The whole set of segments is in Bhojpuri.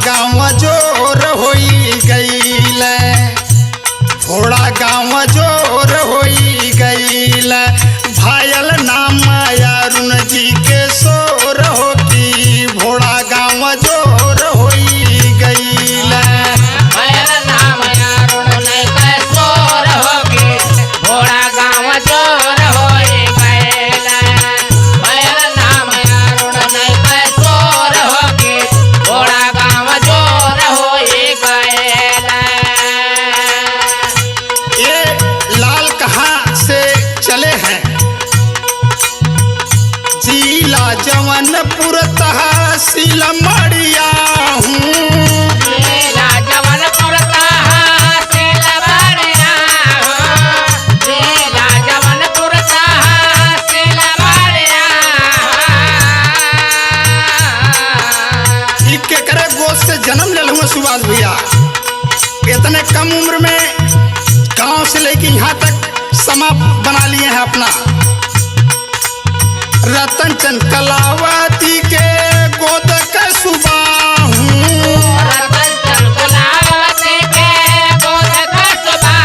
गाँव जोर होई गईल, भोड़ा गाँव जोर होई गईल। भायल नाम अरुण जी के सोर हो की भोड़ा गाँव जोर होई गईल। भायल नाम अरुण जी के सोर हो की भोड़ा गाँव जोर होई गईल। भायल नाम अरुण जी के सोर हो की भोड़ा गाँव जोर होई गईल। ये लाल कहाँ से चले हैं? जिला जौनपुर तहसील मड़िया हूँ। जिला जौनपुर तहसील मड़िया हूँ। जिला जौनपुर तहसील मड़िया हूँ। के करे गोद से जन्म ले लूँ सुभाष भैया। इतने कम उम्र में गांव से लेके यहाँ तक समा बना लिए हैं अपना। रतन चंद कलावती के गोद का सुबह हूँ। रतन चंद कलावती के गोद का सुबह।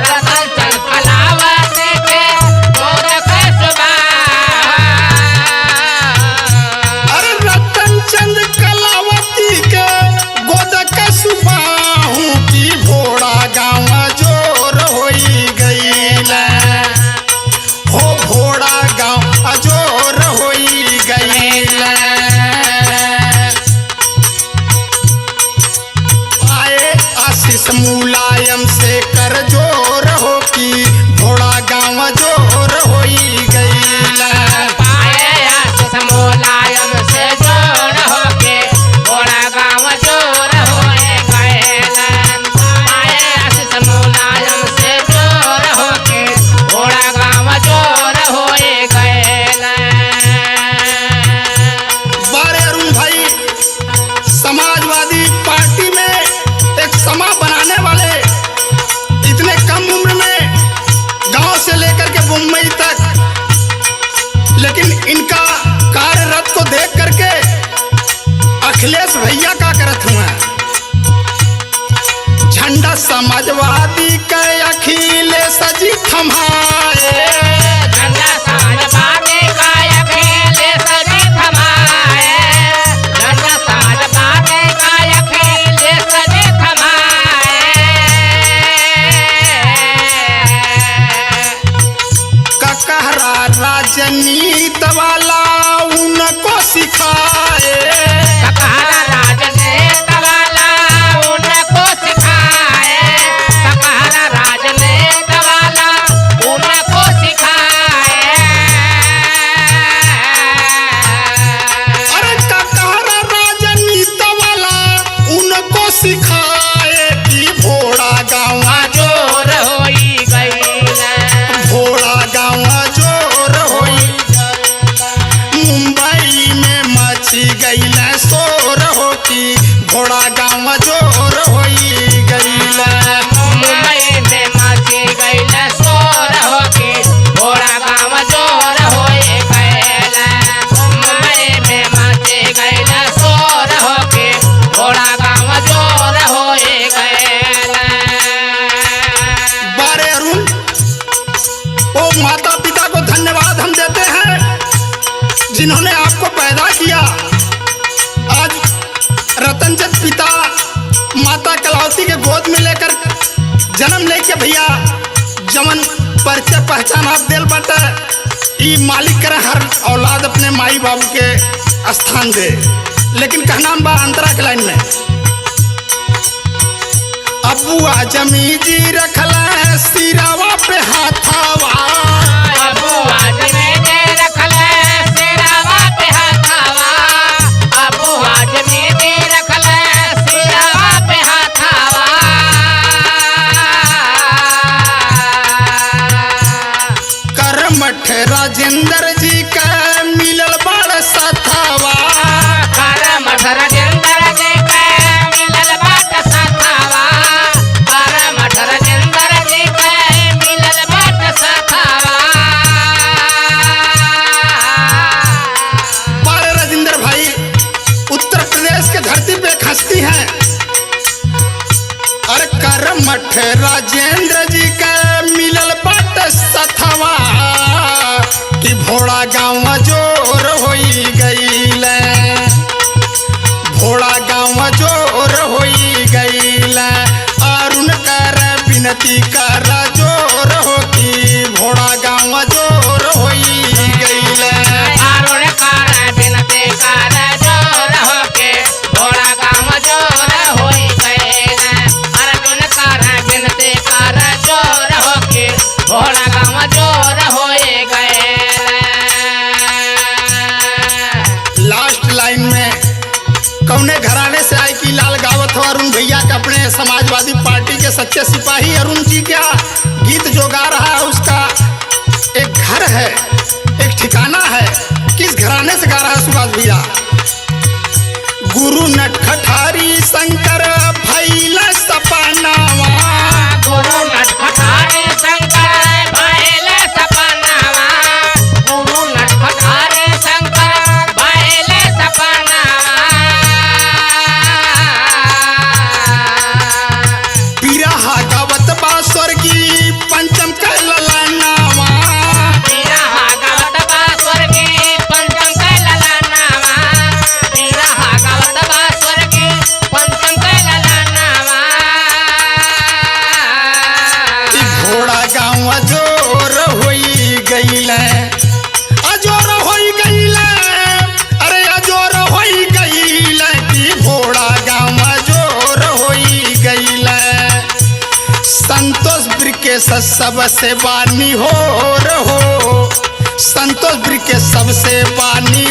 रतन चंद कलावती के गोद का सुबह। अरे रतन चंद कलावती के गोद का सुबह हूँ की भोड़ा गाँव जोर होई गईल। हो भोड़ा गाँव अजोर होई गईल। आए आशीष मुलायम से कर जोर हो की भोड़ा गाँव जोर होई गईल। पाए आशीष मुलायम से जोर होके भोड़ा गाँव जोर होए गईल। पाए आशीष मुलायम से जोर होके भोड़ा गाँव जोर होए गईल। बारे अरुण भाई, समाजवादी पार्टी में एक समा बनाने वाले इतने कम उम्र में गांव से लेकर के मुंबई तक, लेकिन इनका कार्यरत को देख करके अखिलेश भैया का करत हुआ। झंडा समाजवादी के अखिलेश जी थमाए। झंडा समाजवादी का अखिलेश जी थमाए। झंडा समाजवादी का अखिलेश जी थमाए। ककहरा राजनीति वाला उनको सिखाए। ककहरा राजनीति वाला उनको सिखाए। ककहरा राजनीति वाला उनको सिखाए। अरे ककहरा राजनीति वाला उनको सिखाए कि भोड़ा गाँव जोर होई गईल। भोड़ा गाँव जोर होई। मुंबई में मची गईल शोर हो की भोड़ा गाँव जोर होई गईल। मुंबई में मची गईल शोर होके भोड़ा गाँव जोर होए गईल। मुंबई में मची गईल शोर होके भोड़ा गाँव जोर होए गईल। बारे अरुण, ओ माता पिता को धन्यवाद हम देते हैं जिन्होंने आपको पैदा किया। आज रतनचंद पिता माता कलावती के गोद में लेकर जन्म लेके भैया जमन परिचय पहचान आप दिल बाटे ई मालिक करे हर औलाद अपने माई बाबू के स्थान दे। लेकिन कहना बा अंतरा के लाइन में अबुआ जमी जी रखला सिरावा पे हाथावा। अबुआ जमी जी रखले सिरावा पे हाथावा। अबुआ जमी जी रखले सिरावा पे हाथावा। करमठ राजेंद्र जी का मिलल बड़ सथावा। करमठ राजेंद्र जी के मिलल बाट सथावा। करमठ राजेंद्र जी के मिलल बाट सथावा। हंसती हैं। अरे करमठ राजेंद्र जी के मिलल बट सथवा कि भोला गाँव जोर होई गईल, भोला गाँव जोर होई गईल। अरुण कर विनती कर जोर हो कि भोला गाँव जोर होई गईल। अरुण कर बिनती कर जोर होके भोला गाँव जोर होई गईल। अरुण कर बिनती कर जोर होके भोला गाँव जोर होई गईल। लास्ट लाइन में कौने घराने से आई कि लाल गावत हो अरुण भैया के अपने समाजवादी पार्टी के सच्चे सिपाही अरुण जी का गीत जो गा रहा है उसका एक घर है, एक ठिकाना है। किस घराने से गा रहा है सुभाष भैया? गुरु नटखटारी शंकर भैल सपनावा, गुरु नटखटारी शंकर भैल सपनावा, गुरु नटखटारी शंकर भैल सपनावा। बिरहा गावत बा स्वर्गी पंचम के ललनावा, बिरहा गावत बा स्वर्गी पंचम के ललनावा, बिरहा गावत बा स्वर्गी पंचम के ललनावा। कि घोड़ा गाँव जोर होई गईल, अजोर होई गईल, अरे अजोर होई गईल कि घोड़ा गाँव जोर होई गईल। संतोष ब्रिकेश सबसे बानी हो रहो, संतोष ब्रिकेश सबसे बानी